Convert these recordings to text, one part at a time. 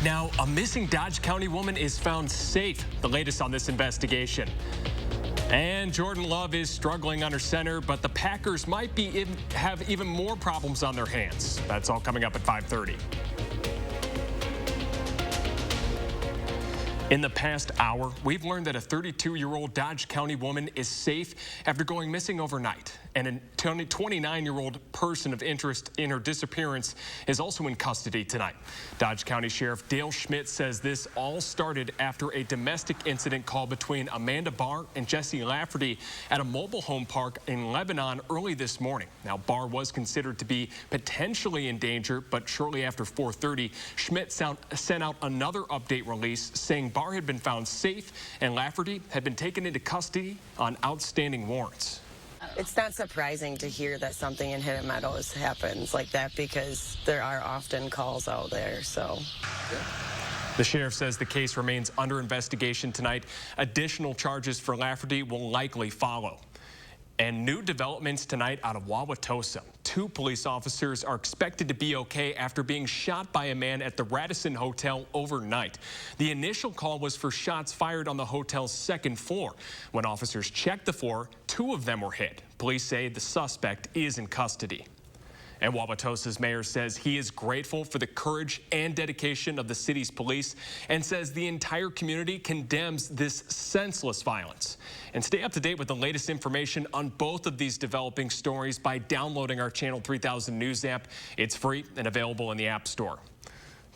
now, a missing Dodge County woman is found safe. The latest on this investigation. And Jordan Love is struggling under center, but the Packers might have even more problems on their hands. That's all coming up at 5:30. In the past hour, we've learned that a 32-year-old Dodge County woman is safe after going missing overnight. And a 29-year-old person of interest in her disappearance is also in custody tonight. Dodge County Sheriff Dale Schmidt says this all started after a domestic incident call between Amanda Barr and Jesse Lafferty at a mobile home park in Lebanon early this morning. Now, Barr was considered to be potentially in danger, but shortly after 4:30, Schmidt sent out another update release saying Barr had been found safe and Lafferty had been taken into custody on outstanding warrants. It's not surprising to hear that something in Hidden Meadows happens like that because there are often calls out there, so. The sheriff says the case remains under investigation tonight. Additional charges for Lafferty will likely follow. And new developments tonight out of Wauwatosa. 2 police officers are expected to be okay after being shot by a man at the Radisson Hotel overnight. The initial call was for shots fired on the hotel's 2nd floor. When officers checked the floor, 2 of them were hit. Police say the suspect is in custody. And Wauwatosa's mayor says he is grateful for the courage and dedication of the city's police and says the entire community condemns this senseless violence. And stay up to date with the latest information on both of these developing stories by downloading our Channel 3000 News app. It's free and available in the App Store.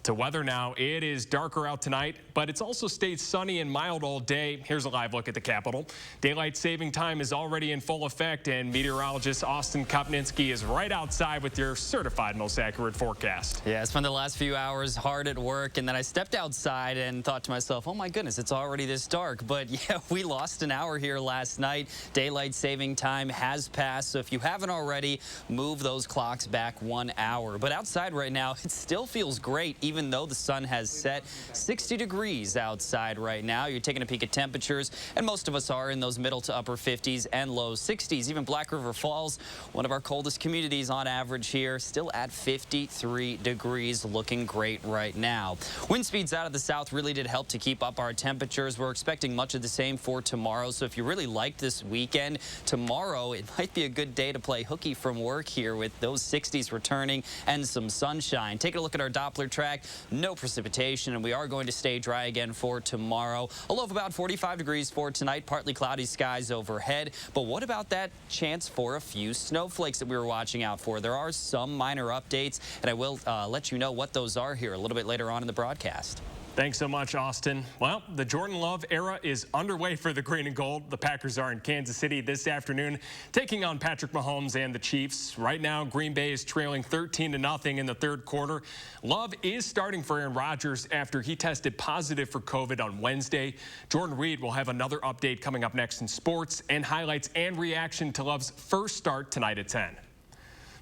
To weather now, it is darker out tonight, but it's also stayed sunny and mild all day. Here's a live look at the Capitol. Daylight saving time is already in full effect, and meteorologist Austin Kopninski is right outside with your certified most accurate forecast. Yeah, I spent the last few hours hard at work, and then I stepped outside and thought to myself, oh my goodness, it's already this dark. But yeah, we lost an hour here last night. Daylight saving time has passed, so if you haven't already, move those clocks back 1 hour. But outside right now, it still feels great, even though the sun has set. 60 degrees outside right now. You're taking a peek at temperatures, and most of us are in those middle to upper 50s and low 60s. Even Black River Falls, one of our coldest communities on average here, still at 53 degrees, looking great right now. Wind speeds out of the south really did help to keep up our temperatures. We're expecting much of the same for tomorrow, so if you really liked this weekend, tomorrow it might be a good day to play hooky from work here with those 60s returning and some sunshine. Taking a look at our Doppler track. No precipitation, and we are going to stay dry again for tomorrow. A low of about 45 degrees for tonight, partly cloudy skies overhead. But what about that chance for a few snowflakes that we were watching out for? There are some minor updates, and I will let you know what those are here a little bit later on in the broadcast. Thanks so much, Austin. Well, the Jordan Love era is underway for the green and gold. The Packers are in Kansas City this afternoon, taking on Patrick Mahomes and the Chiefs. Right now, Green Bay is trailing 13-0 in the 3rd quarter. Love is starting for Aaron Rodgers after he tested positive for COVID on Wednesday. Jordan Reed will have another update coming up next in sports and highlights and reaction to Love's first start tonight at 10.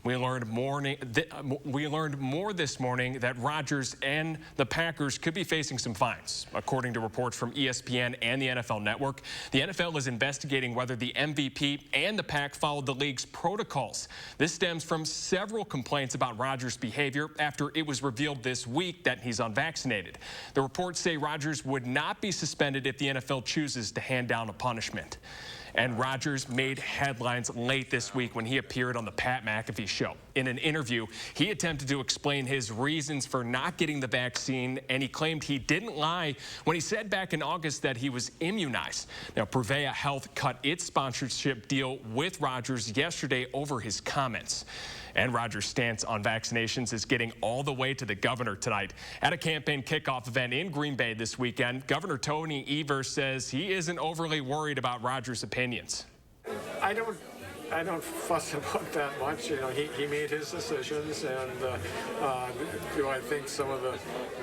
We learned more this morning that Rodgers and the Packers could be facing some fines. According to reports from ESPN and the NFL Network, the NFL is investigating whether the MVP and the Pack followed the league's protocols. This stems from several complaints about Rodgers' behavior after it was revealed this week that he's unvaccinated. The reports say Rodgers would not be suspended if the NFL chooses to hand down a punishment. And Rodgers made headlines late this week when he appeared on the Pat McAfee show. In an interview, he attempted to explain his reasons for not getting the vaccine, and he claimed he didn't lie when he said back in August that he was immunized. Now, Prevea Health cut its sponsorship deal with Rodgers yesterday over his comments. And Rodgers' stance on vaccinations is getting all the way to the governor tonight. At a campaign kickoff event in Green Bay this weekend, Governor Tony Evers says he isn't overly worried about Rodgers' opinions. I don't fuss about that much. You know, he made his decisions, and do I think some of the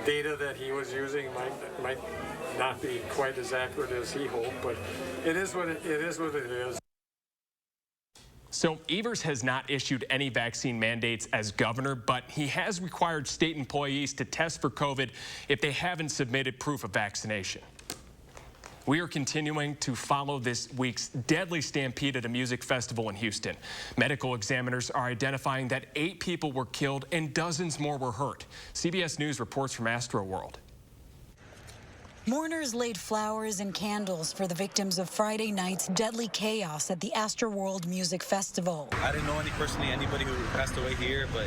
data that he was using might not be quite as accurate as he hoped, but it is what it is. So Evers has not issued any vaccine mandates as governor, but he has required state employees to test for COVID if they haven't submitted proof of vaccination. We are continuing to follow this week's deadly stampede at a music festival in Houston. Medical examiners are identifying that 8 people were killed and dozens more were hurt. CBS News reports from Astro World. Mourners laid flowers and candles for the victims of Friday night's deadly chaos at the Astroworld Music Festival. I didn't know anybody who passed away here, but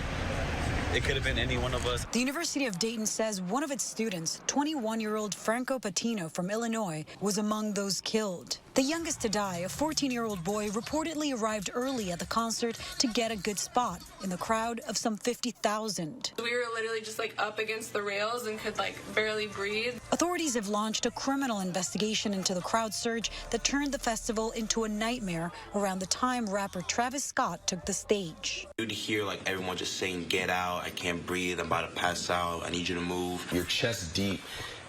it could have been any one of us. The University of Dayton says one of its students, 21-year-old Franco Patino from Illinois, was among those killed. The youngest to die, a 14-year-old boy, reportedly arrived early at the concert to get a good spot in the crowd of some 50,000. We were literally just up against the rails and could barely breathe. Authorities have launched a criminal investigation into the crowd surge that turned the festival into a nightmare around the time rapper Travis Scott took the stage. You'd hear everyone just saying, "Get out, I can't breathe, I'm about to pass out, I need you to move." You're chest deep,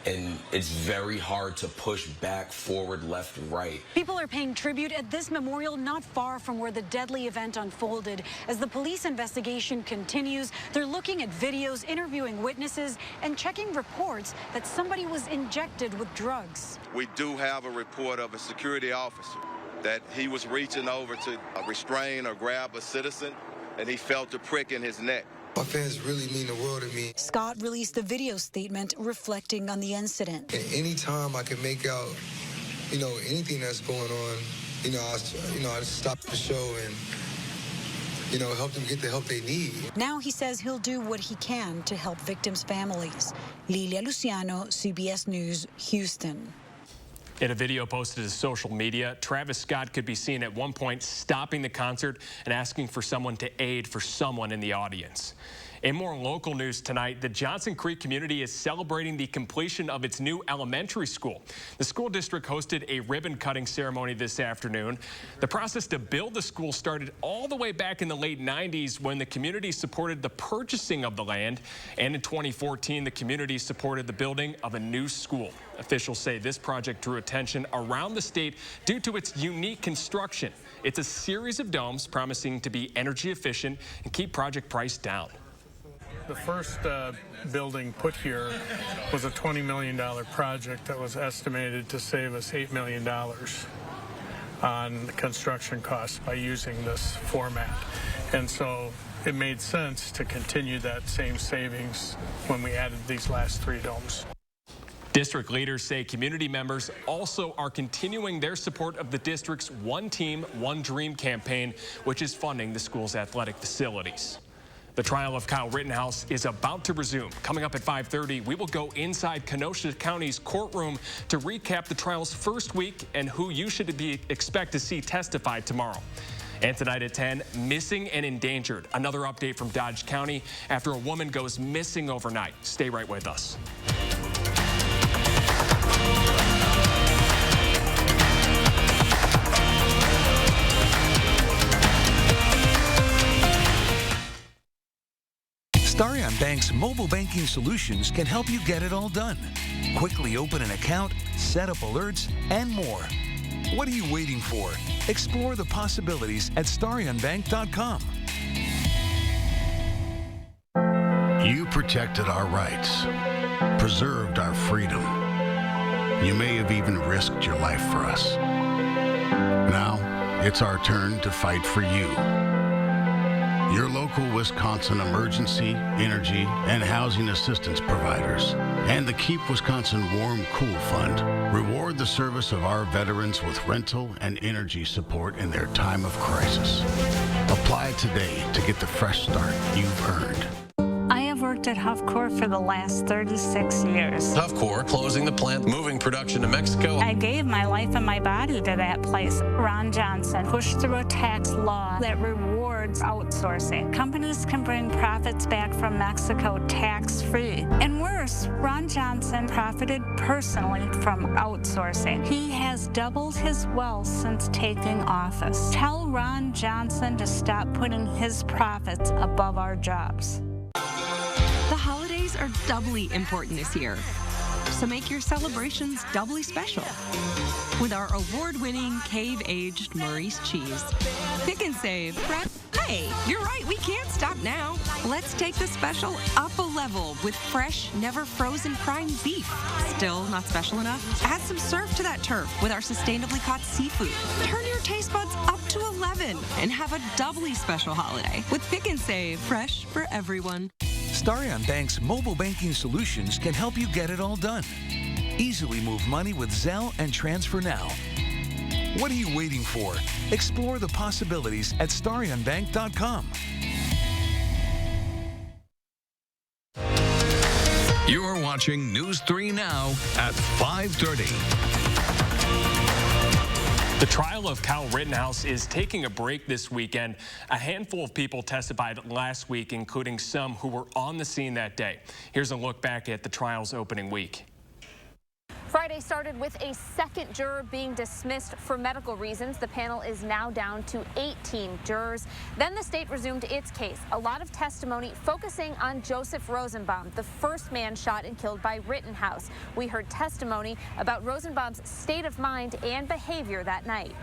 and it's very hard to push back, forward, left, right. People are paying tribute at this memorial not far from where the deadly event unfolded. As the police investigation continues, they're looking at videos, interviewing witnesses, and checking reports that somebody was injected with drugs. We do have a report of a security officer that he was reaching over to restrain or grab a citizen, and he felt a prick in his neck. My fans really mean the world to me. Scott released a video statement reflecting on the incident. And anytime I can make out, anything that's going on, I stop the show and, help them get the help they need. Now he says he'll do what he can to help victims' families. Lilia Luciano, CBS News, Houston. In a video posted to social media, Travis Scott could be seen at one point stopping the concert and asking for someone to aid for someone in the audience. In more local news tonight, the Johnson Creek community is celebrating the completion of its new elementary school. The school district hosted a ribbon-cutting ceremony this afternoon. The process to build the school started all the way back in the late 90s when the community supported the purchasing of the land. And in 2014, the community supported the building of a new school. Officials say this project drew attention around the state due to its unique construction. It's a series of domes promising to be energy efficient and keep project price down. The first building put here was a $20 million project that was estimated to save us $8 million on construction costs by using this format. And so it made sense to continue that same savings when we added these last 3 domes. District leaders say community members also are continuing their support of the district's One Team, One Dream campaign, which is funding the school's athletic facilities. The trial of Kyle Rittenhouse is about to resume. Coming up at 5:30, we will go inside Kenosha County's courtroom to recap the trial's first week and who you should expect to see testify tomorrow. And tonight at 10, missing and endangered. Another update from Dodge County after a woman goes missing overnight. Stay right with us. Starion Bank's mobile banking solutions can help you get it all done. Quickly open an account, set up alerts, and more. What are you waiting for? Explore the possibilities at StarionBank.com. You protected our rights, preserved our freedom. You may have even risked your life for us. Now, it's our turn to fight for you. Your local Wisconsin emergency, energy, and housing assistance providers, and the Keep Wisconsin Warm Cool Fund reward the service of our veterans with rental and energy support in their time of crisis. Apply today to get the fresh start you've earned. I have worked at Huffcore for the last 36 years. Huffcore, closing the plant, moving production to Mexico. I gave my life and my body to that place. Ron Johnson pushed through a tax law that rewards outsourcing. Companies can bring profits back from Mexico tax-free. And worse, Ron Johnson profited personally from outsourcing. He has doubled his wealth since taking office. Tell Ron Johnson to stop putting his profits above our jobs. The holidays are doubly important this year, so make your celebrations doubly special with our award-winning cave-aged Maurice cheese. Pick and save. Hey, you're right, we can't stop now. Let's take the special up a level with fresh, never frozen prime beef. Still not special enough? Add some surf to that turf with our sustainably caught seafood. Turn your taste buds up to 11 and have a doubly special holiday with Pick and Save. Fresh for everyone. Starion Bank's mobile banking solutions can help you get it all done. Easily move money with Zelle and Transfer Now. What are you waiting for? Explore the possibilities at StarionBank.com. You're watching News 3 Now at 5:30. The trial of Kyle Rittenhouse is taking a break this weekend. A handful of people testified last week, including some who were on the scene that day. Here's a look back at the trial's opening week. Friday started with a second juror being dismissed for medical reasons. The panel is now down to 18 jurors. Then the state resumed its case. A lot of testimony focusing on Joseph Rosenbaum, the first man shot and killed by Rittenhouse. We heard testimony about Rosenbaum's state of mind and behavior that night.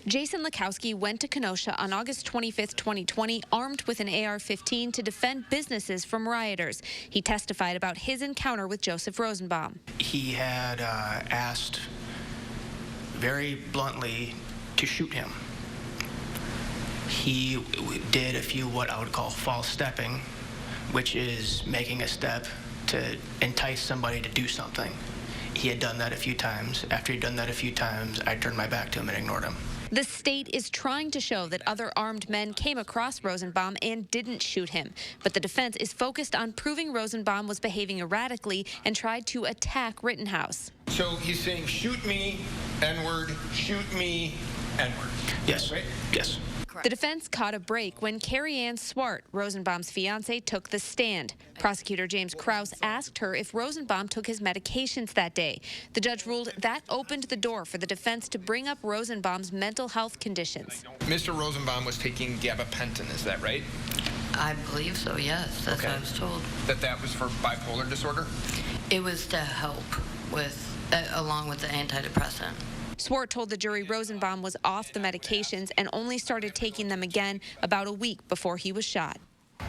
Jason Lakowski went to Kenosha on August 25th, 2020, armed with an AR-15 to defend businesses from rioters. He testified about his encounter with Joseph Rosenbaum. He had asked very bluntly to shoot him. He did a few what I would call false stepping, which is making a step to entice somebody to do something. He had done that a few times. After he'd done that a few times, I turned my back to him and ignored him. The state is trying to show that other armed men came across Rosenbaum and didn't shoot him. But the defense is focused on proving Rosenbaum was behaving erratically and tried to attack Rittenhouse. So he's saying, shoot me, N-word, shoot me, N-word. Yes, right? Yes. The defense caught a break when Carrie Ann Swart, Rosenbaum's fiancée, took the stand. Prosecutor James Krause asked her if Rosenbaum took his medications that day. The judge ruled that opened the door for the defense to bring up Rosenbaum's mental health conditions. Mr. Rosenbaum was taking gabapentin, is that right? I believe so, yes. That's what I was told. That was for bipolar disorder? It was to help with, along with the antidepressant. Swart told the jury Rosenbaum was off the medications and only started taking them again about a week before he was shot.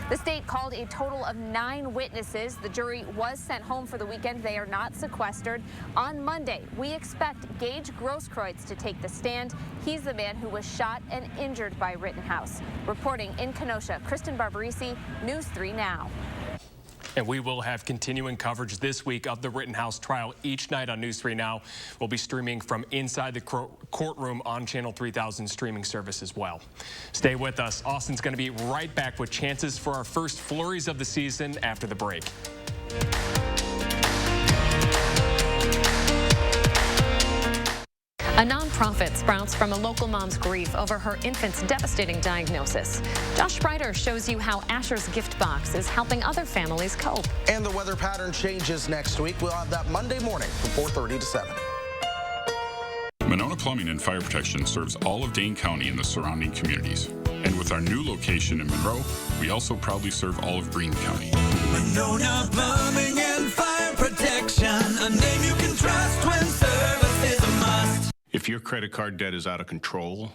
The state called a total of 9 witnesses. The jury was sent home for the weekend. They are not sequestered. On Monday, we expect Gage Grosskreutz to take the stand. He's the man who was shot and injured by Rittenhouse. Reporting in Kenosha, Kristen Barbarisi, News 3 Now. And we will have continuing coverage this week of the Rittenhouse trial each night on News 3 Now. We'll be streaming from inside the courtroom on Channel 3000 streaming service as well. Stay with us. Austin's going to be right back with chances for our first flurries of the season after the break. A nonprofit sprouts from a local mom's grief over her infant's devastating diagnosis. Josh Sprider shows you how Asher's Gift Box is helping other families cope. And the weather pattern changes next week. We'll have that Monday morning from 4:30 to 7. Monona Plumbing and Fire Protection serves all of Dane County and the surrounding communities. And with our new location in Monroe, we also proudly serve all of Greene County. Monona Plumbing and Fire Protection, a name you can trust when service is a must. If your credit card debt is out of control,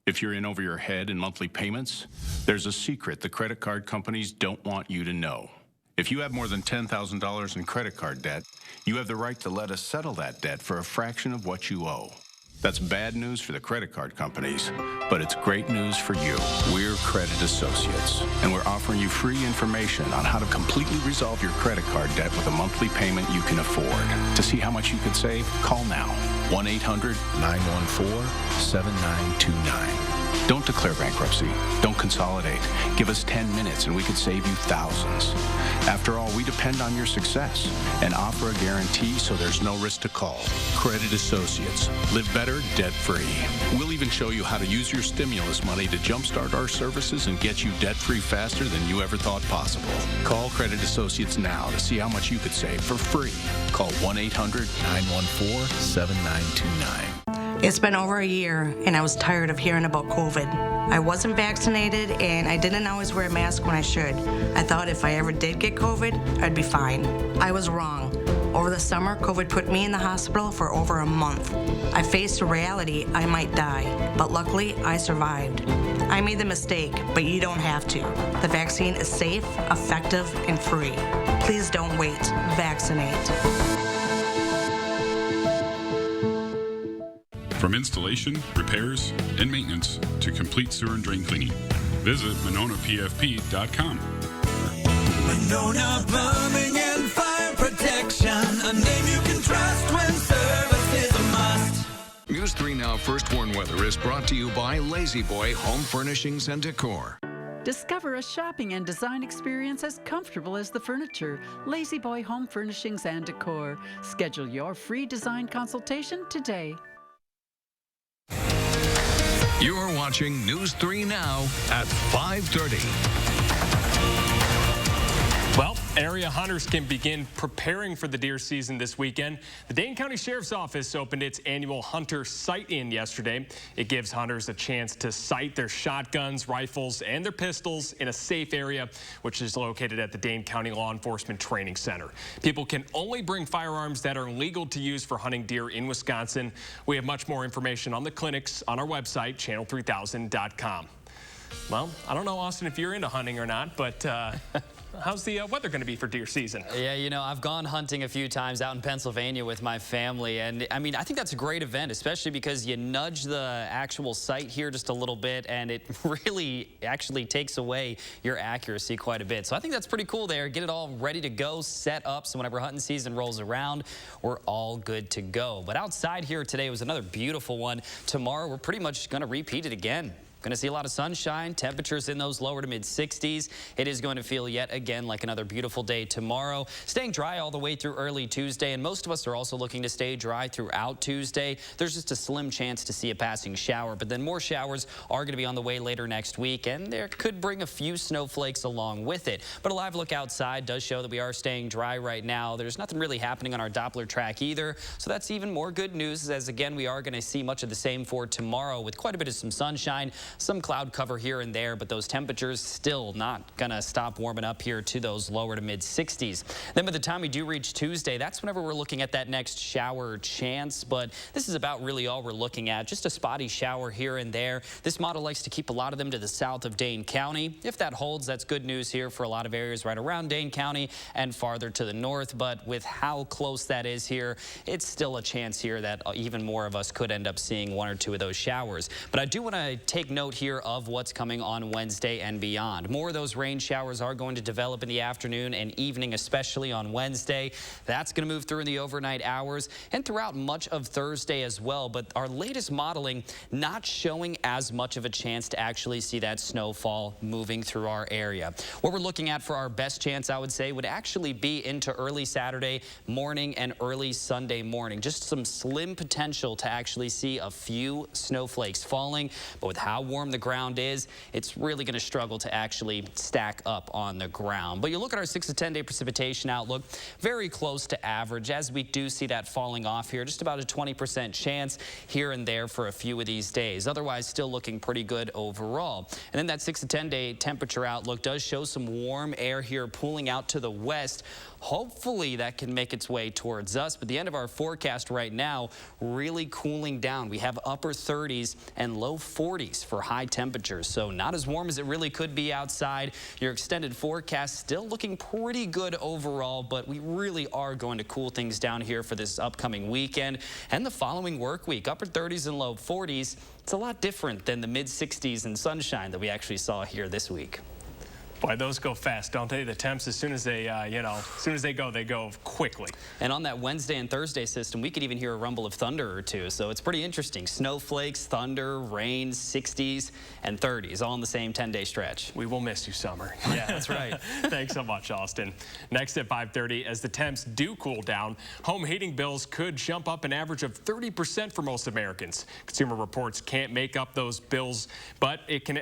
if you're in over your head in monthly payments, there's a secret the credit card companies don't want you to know. If you have more than $10,000 in credit card debt, you have the right to let us settle that debt for a fraction of what you owe. That's bad news for the credit card companies, but it's great news for you. We're Credit Associates, and we're offering you free information on how to completely resolve your credit card debt with a monthly payment you can afford. To see how much you could save, call now. 1-800-914-7929. Don't declare bankruptcy. Don't consolidate. Give us 10 minutes and we could save you thousands. After all, we depend on your success and offer a guarantee so there's no risk to call. Credit Associates. Live better, debt-free. We'll even show you how to use your stimulus money to jumpstart our services and get you debt-free faster than you ever thought possible. Call Credit Associates now to see how much you could save for free. Call 1-800-914-7929. It's been over a year, and I was tired of hearing about COVID. I wasn't vaccinated, and I didn't always wear a mask when I should. I thought if I ever did get COVID, I'd be fine. I was wrong. Over the summer, COVID put me in the hospital for over a month. I faced the reality I might die, but luckily, I survived. I made the mistake, but you don't have to. The vaccine is safe, effective, and free. Please don't wait. Vaccinate. From installation, repairs, and maintenance to complete sewer and drain cleaning, visit MononaPFP.com. Monona Plumbing and Fire Protection, a name you can trust when First Warn Weather is brought to you by Lazy Boy Home Furnishings and Decor. Discover a shopping and design experience as comfortable as the furniture. Lazy Boy Home Furnishings and Decor. Schedule your free design consultation today. You're watching News 3 Now at 5:30. Well, area hunters can begin preparing for the deer season this weekend. The Dane County Sheriff's Office opened its annual Hunter Sight-In yesterday. It gives hunters a chance to sight their shotguns, rifles, and their pistols in a safe area, which is located at the Dane County Law Enforcement Training Center. People can only bring firearms that are legal to use for hunting deer in Wisconsin. We have much more information on the clinics on our website, channel3000.com. Well, I don't know, Austin, if you're into hunting or not, but how's the weather going to be for deer season? Yeah, you know, I've gone hunting a few times out in Pennsylvania with my family, and I mean, I think that's a great event, especially because you nudge the actual sight here just a little bit, and it really actually takes away your accuracy quite a bit. So I think that's pretty cool there. Get it all ready to go, set up, so whenever hunting season rolls around, we're all good to go. But outside here today was another beautiful one. Tomorrow, we're pretty much going to repeat it again. Going to see a lot of sunshine, temperatures in those lower to mid 60s. It is going to feel yet again like another beautiful day tomorrow. Staying dry all the way through early Tuesday, and most of us are also looking to stay dry throughout Tuesday. There's just a slim chance to see a passing shower, but then more showers are going to be on the way later next week, and there could bring a few snowflakes along with it. But a live look outside does show that we are staying dry right now. There's nothing really happening on our Doppler track either, so that's even more good news, as again, we are going to see much of the same for tomorrow with quite a bit of some sunshine. Some cloud cover here and there, but those temperatures still not going to stop warming up here to those lower to mid 60s. Then by the time we do reach Tuesday, that's whenever we're looking at that next shower chance, but this is about really all we're looking at. Just a spotty shower here and there. This model likes to keep a lot of them to the south of Dane County. If that holds, that's good news here for a lot of areas right around Dane County and farther to the north, but with how close that is here, it's still a chance here that even more of us could end up seeing one or two of those showers. But I do want to take note here of what's coming on Wednesday and beyond. More of those rain showers are going to develop in the afternoon and evening, especially on Wednesday. That's going to move through in the overnight hours and throughout much of Thursday as well. But our latest modeling not showing as much of a chance to actually see that snowfall moving through our area. What we're looking at for our best chance, I would say, would actually be into early Saturday morning and early Sunday morning. Just some slim potential to actually see a few snowflakes falling, but with how warm the ground is, it's really going to struggle to actually stack up on the ground. But you look at our 6 to 10 day precipitation outlook, very close to average, as we do see that falling off here, just about a 20% chance here and there for a few of these days. Otherwise, still looking pretty good overall. And then that 6 to 10 day temperature outlook does show some warm air here pooling out to the west. Hopefully that can make its way towards us, but the end of our forecast right now really cooling down. We have upper 30s and low 40s for high temperatures, so not as warm as it really could be outside. Your extended forecast still looking pretty good overall, but we really are going to cool things down here for this upcoming weekend and the following work week. Upper 30s and low 40s. It's a lot different than the mid 60s and sunshine that we actually saw here this week. Boy, those go fast, don't they? The temps, as soon as they, as soon as they go quickly. And on that Wednesday and Thursday system, we could even hear a rumble of thunder or two. So it's pretty interesting. Snowflakes, thunder, rain, 60s and 30s, all in the same 10-day stretch. We will miss you, summer. Yeah, that's right. Thanks so much, Austin. Next at 5:30, as the temps do cool down, home heating bills could jump up an average of 30% for most Americans. Consumer Reports can't make up those bills, but it can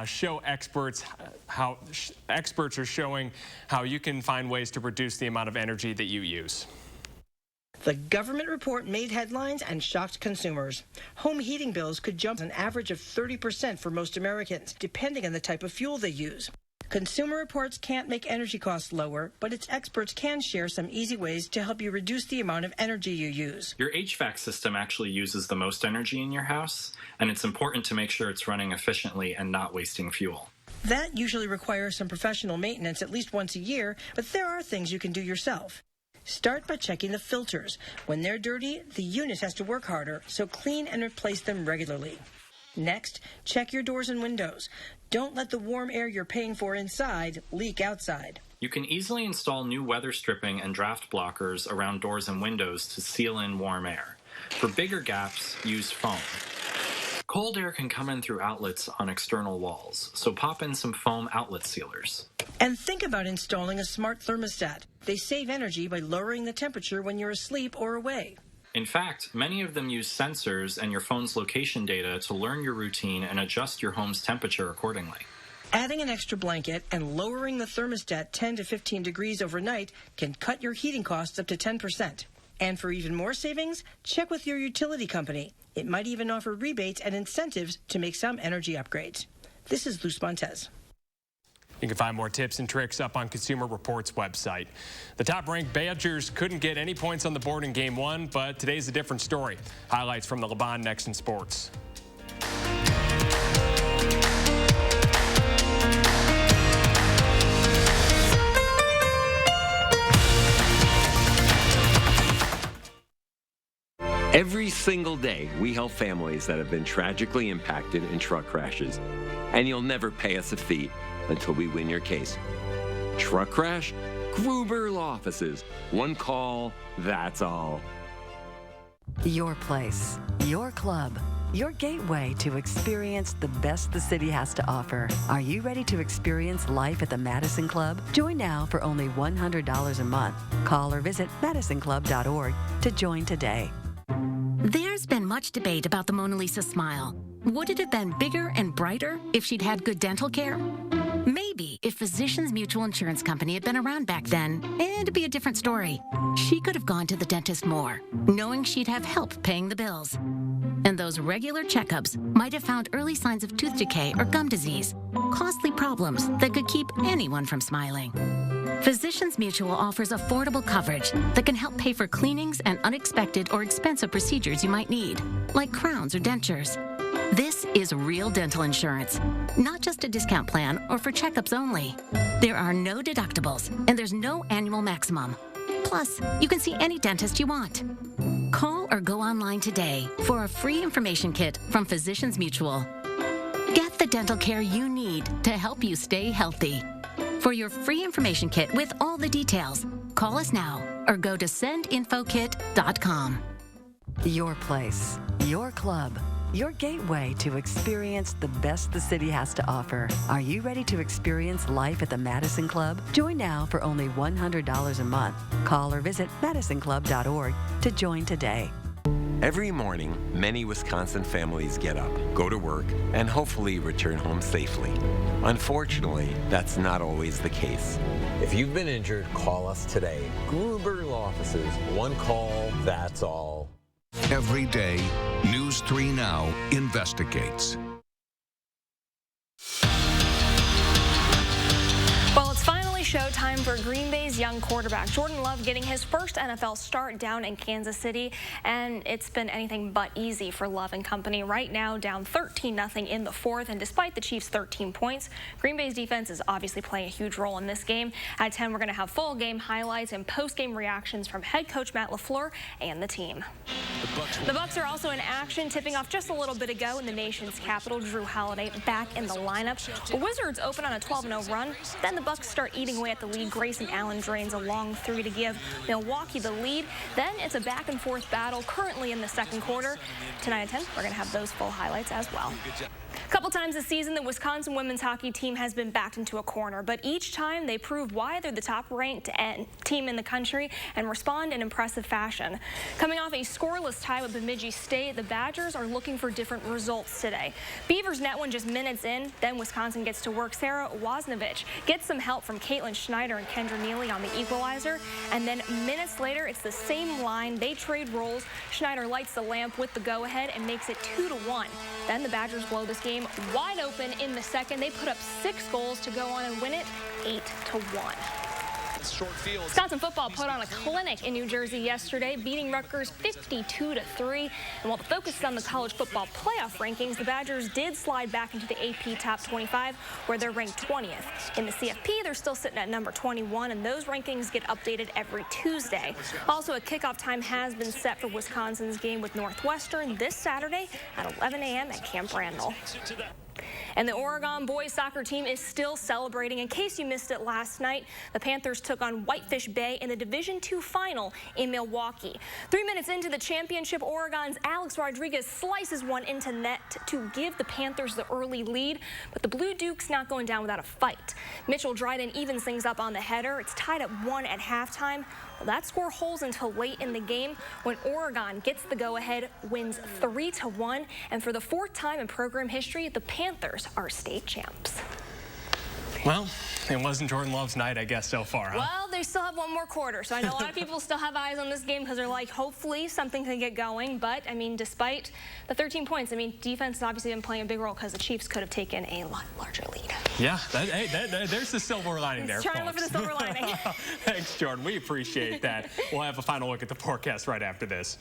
show experts how experts are showing how you can find ways to reduce the amount of energy that you use. The government report made headlines and shocked consumers. Home heating bills could jump an average of 30% for most Americans, depending on the type of fuel they use. Consumer Reports can't make energy costs lower, but its experts can share some easy ways to help you reduce the amount of energy you use. Your HVAC system actually uses the most energy in your house, and it's important to make sure it's running efficiently and not wasting fuel. That usually requires some professional maintenance at least once a year, but there are things you can do yourself. Start by checking the filters. When they're dirty, the unit has to work harder, so clean and replace them regularly. Next, check your doors and windows. Don't let the warm air you're paying for inside leak outside. You can easily install new weather stripping and draft blockers around doors and windows to seal in warm air. For bigger gaps, use foam. Cold air can come in through outlets on external walls, so pop in some foam outlet sealers. And think about installing a smart thermostat. They save energy by lowering the temperature when you're asleep or away. In fact, many of them use sensors and your phone's location data to learn your routine and adjust your home's temperature accordingly. Adding an extra blanket and lowering the thermostat 10 to 15 degrees overnight can cut your heating costs up to 10%. And for even more savings, check with your utility company. It might even offer rebates and incentives to make some energy upgrades. This is Luz Montez. You can find more tips and tricks up on Consumer Reports website. The top-ranked Badgers couldn't get any points on the board in Game 1, but today's a different story. Highlights from the LeBron next in sports. Every single day, we help families that have been tragically impacted in truck crashes. And you'll never pay us a fee until we win your case. Truck crash? Gruber Law Offices. One call, that's all. Your place, your club, your gateway to experience the best the city has to offer. Are you ready to experience life at the Madison Club? Join now for only $100 a month. Call or visit MadisonClub.org to join today. There's been much debate about the Mona Lisa smile. Would it have been bigger and brighter if she'd had good dental care? Maybe if Physicians Mutual Insurance Company had been around back then, it'd be a different story. She could have gone to the dentist more, knowing she'd have help paying the bills. And those regular checkups might have found early signs of tooth decay or gum disease, costly problems that could keep anyone from smiling. Physicians Mutual offers affordable coverage that can help pay for cleanings and unexpected or expensive procedures you might need, like crowns or dentures. This is real dental insurance, not just a discount plan or for checkups only. There are no deductibles, and there's no annual maximum. Plus, you can see any dentist you want. Call or go online today for a free information kit from Physicians Mutual. Get the dental care you need to help you stay healthy. For your free information kit with all the details, call us now or go to sendinfokit.com. Your place, your club, your gateway to experience the best the city has to offer. Are you ready to experience life at the Madison Club? Join now for only $100 a month. Call or visit MadisonClub.org to join today. Every morning, many Wisconsin families get up, go to work, and hopefully return home safely. Unfortunately, that's not always the case. If you've been injured, call us today. Gruber Law Offices. One call, that's all. Every day, News 3 Now investigates. Well, it's finally showtime for Green Bay's young quarterback, Jordan Love, getting his first NFL start down in Kansas City, and it's been anything but easy for Love and company. Right now, down 13-0 in the fourth, and despite the Chiefs' 13 points, Green Bay's defense is obviously playing a huge role in this game. At 10, we're going to have full game highlights and post-game reactions from head coach Matt LaFleur and the team. The Bucs are also in action, tipping off just a little bit ago in the nation's capital. Drew Holiday back in the lineup. The Wizards open on a 12-0 run. Then the Bucs start eating away at the lead. Grayson Allen drains a long three to give Milwaukee the lead. Then it's a back-and-forth battle currently in the second quarter. Tonight at 10, we're going to have those full highlights as well. A couple times this season, the Wisconsin women's hockey team has been backed into a corner, but each time they prove why they're the top-ranked team in the country and respond in impressive fashion. Coming off a scoreless tie with Bemidji State, the Badgers are looking for different results today. Beavers net one just minutes in, then Wisconsin gets to work. Sarah Wozniewicz gets some help from Caitlin Schneider and Kendra Neely on the equalizer, and then minutes later, it's the same line. They trade roles. Schneider lights the lamp with the go-ahead and makes it 2-1. Then the Badgers blow this game wide open in the second. They put up 6 goals to go on and win it 8-1. Wisconsin football put on a clinic in New Jersey yesterday, beating Rutgers 52-3. And while the focus is on the college football playoff rankings, the Badgers did slide back into the AP Top 25, where they're ranked 20th. In the CFP, they're still sitting at number 21, and those rankings get updated every Tuesday. Also, a kickoff time has been set for Wisconsin's game with Northwestern this Saturday at 11 a.m. at Camp Randall. And the Oregon boys soccer team is still celebrating. In case you missed it last night, the Panthers took on Whitefish Bay in the Division II final in Milwaukee. 3 minutes into the championship, Oregon's Alex Rodriguez slices one into net to give the Panthers the early lead, but the Blue Dukes not going down without a fight. Mitchell Dryden evens things up on the header. It's tied at 1 at halftime. Well, that score holds until late in the game when Oregon gets the go-ahead, wins 3-1, and for the 4th time in program history, the Panthers are state champs. Well, it wasn't Jordan Love's night, I guess, so far, huh? Well, they still have one more quarter, so I know a lot of people still have eyes on this game because they're like, hopefully something can get going. But, I mean, despite the 13 points, I mean, defense has obviously been playing a big role because the Chiefs could have taken a lot larger lead. Yeah, there's the silver lining there, trying to look for the silver lining. Thanks, Jordan. We appreciate that. We'll have a final look at the forecast right after this.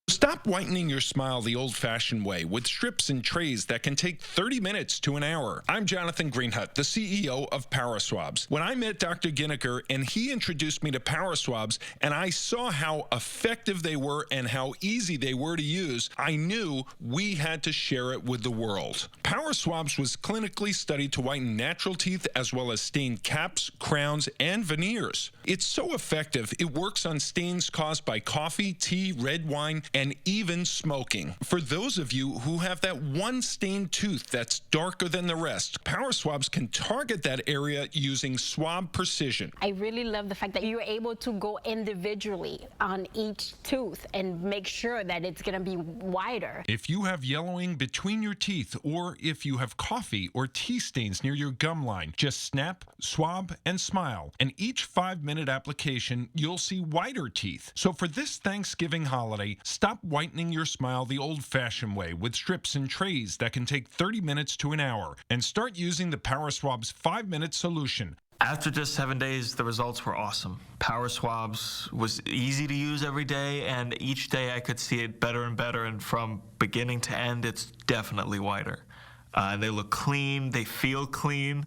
Stop whitening your smile the old-fashioned way with strips and trays that can take 30 minutes to an hour. I'm Jonathan Greenhut, the CEO of Power Swabs. When I met Dr. Ginniker and he introduced me to Power Swabs and I saw how effective they were and how easy they were to use, I knew we had to share it with the world. Power Swabs was clinically studied to whiten natural teeth as well as stained caps, crowns, and veneers. It's so effective, it works on stains caused by coffee, tea, red wine, and even smoking. For those of you who have that one stained tooth that's darker than the rest, Power Swabs can target that area using swab precision. I really love the fact that you're able to go individually on each tooth and make sure that it's going to be wider. If you have yellowing between your teeth or if you have coffee or tea stains near your gum line, just snap, swab, and smile. And each 5-minute application, you'll see whiter teeth. So for this Thanksgiving holiday, stop whitening your smile the old-fashioned way with strips and trays that can take 30 minutes to an hour and start using the Power Swabs 5-minute solution. After just 7 days, the results were awesome. Power Swabs was easy to use every day, and each day I could see it better and better, and from beginning to end, it's definitely whiter. They look clean, they feel clean.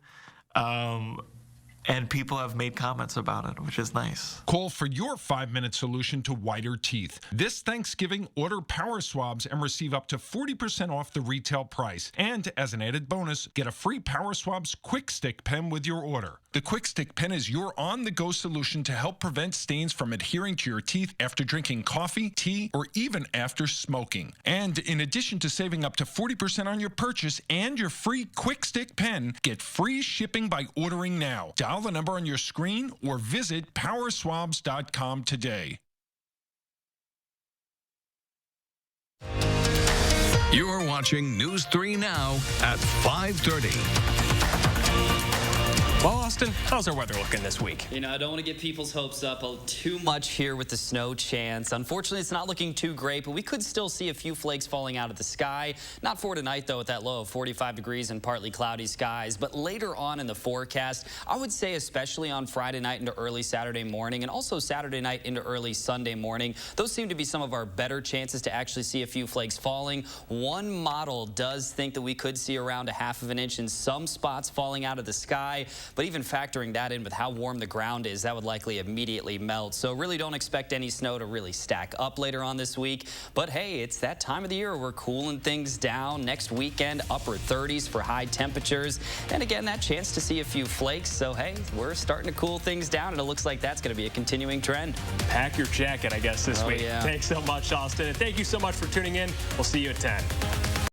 And people have made comments about it, which is nice. Call for your 5-minute solution to whiter teeth. This Thanksgiving, order Power Swabs and receive up to 40% off the retail price. And as an added bonus, get a free Power Swabs Quick Stick pen with your order. The Quick Stick pen is your on-the-go solution to help prevent stains from adhering to your teeth after drinking coffee, tea, or even after smoking. And in addition to saving up to 40% on your purchase and your free Quick Stick pen, get free shipping by ordering now. Dial the number on your screen or visit powerswabs.com today. You're watching News 3 Now at 5:30. Well, Austin, how's our weather looking this week? You know, I don't want to get people's hopes up too much here with the snow chance. Unfortunately, it's not looking too great, but we could still see a few flakes falling out of the sky. Not for tonight, though, at that low of 45 degrees and partly cloudy skies. But later on in the forecast, I would say especially on Friday night into early Saturday morning and also Saturday night into early Sunday morning, those seem to be some of our better chances to actually see a few flakes falling. One model does think that we could see around a 1/2 inch in some spots falling out of the sky. But even factoring that in with how warm the ground is, that would likely immediately melt. So really don't expect any snow to really stack up later on this week. But hey, it's that time of the year where we're cooling things down. Next weekend, upper 30s for high temperatures. And again, that chance to see a few flakes. So hey, we're starting to cool things down, and it looks like that's going to be a continuing trend. Pack your jacket, I guess, this week. Yeah. Thanks so much, Austin. And thank you so much for tuning in. We'll see you at 10.